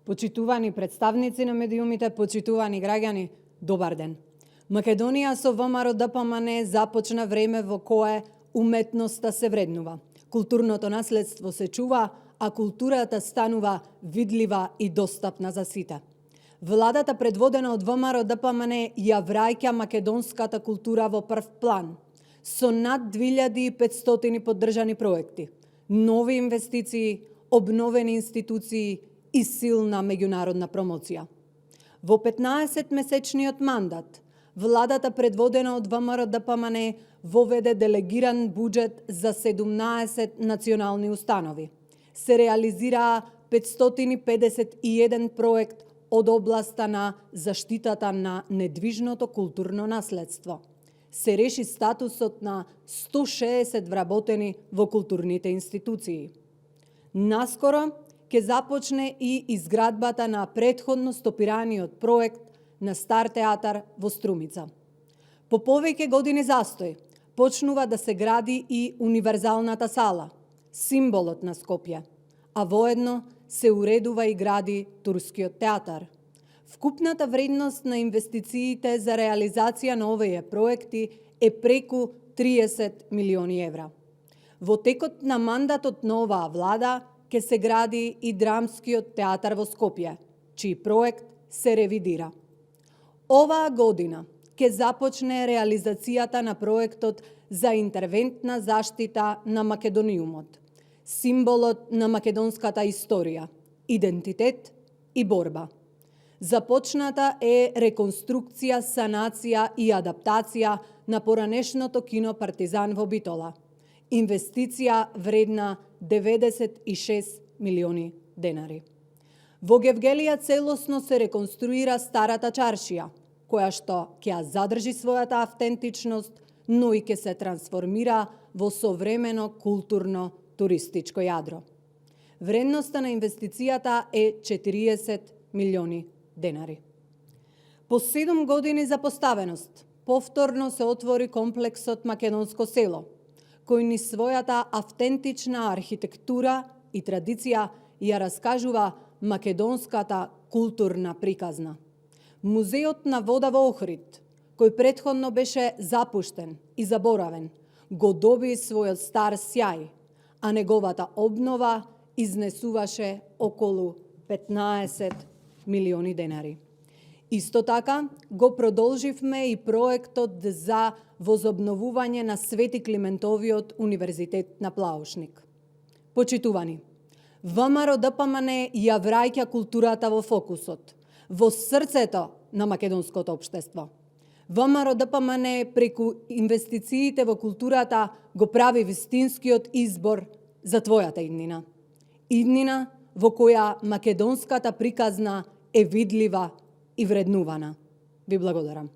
Почитувани представници на медиумите, почитувани граѓани, добар ден. Македонија со ВМРО ДПМН започна време во кое уметноста се вреднува. Културното наследство се чува, а културата станува видлива и достапна за сите. Владата предводена од ВМРО ДПМН ја враќа македонската култура во прв план, со над 2500 поддржани проекти, нови инвестиции, обновени институции и силна меѓународна промоција. Во 15-месечниот мандат, владата предводена од ВМРО ДПМН воведе делегиран буџет за 17 национални установи. Се реализираа 551 проект од областа на заштитата на недвижното културно наследство. Се реши статусот на 160 вработени во културните институции. Наскоро ќе започне и изградбата на претходно стопираниот проект на Стар театар во Струмица. По повеќе години застој, почнува да се гради и универзалната сала, символот на Скопје, а воедно се уредува и гради Турскиот театар. Вкупната вредност на инвестициите за реализација на овие проекти е преку 30 милиони евра. Во текот на мандатот на оваа влада ќе се гради и Драмскиот театар во Скопје, чиј проект се ревидира. Оваа година ќе започне реализацијата на проектот за интервентна заштита на Македониумот, символот на македонската историја, идентитет и борба. Започната е реконструкција, санација и адаптација на поранешното кино Партизан во Битола. Инвестиција вредна 96 милиони денари. Во Гевгелија целосно се реконструира старата чаршија, која што ќе ја задржи својата автентичност, но и ќе се трансформира во современо културно туристичко јадро. Вредноста на инвестицијата е 40 милиони денари. По 7 години за поставеност, повторно се отвори комплексот Македонско село, кој ни својата автентична архитектура и традиција ја раскажува македонската културна приказна. Музеот на вода во Охрид, кој претходно беше запуштен и заборавен, го доби својот стар сјај, а неговата обнова изнесуваше околу 15 милиони денари. Исто така, го продолживме и проектот за возобновување на Свети Климентовиот универзитет на Плаушник. Почитувани, ВМРО ДПМН ја враќа културата во фокусот, во срцето на македонското општество. ВМРО ДПМН преку инвестициите во културата го прави вистинскиот избор за твојата иднина. Иднина во која македонската приказна е видлива и вреднувана. Ви благодарам.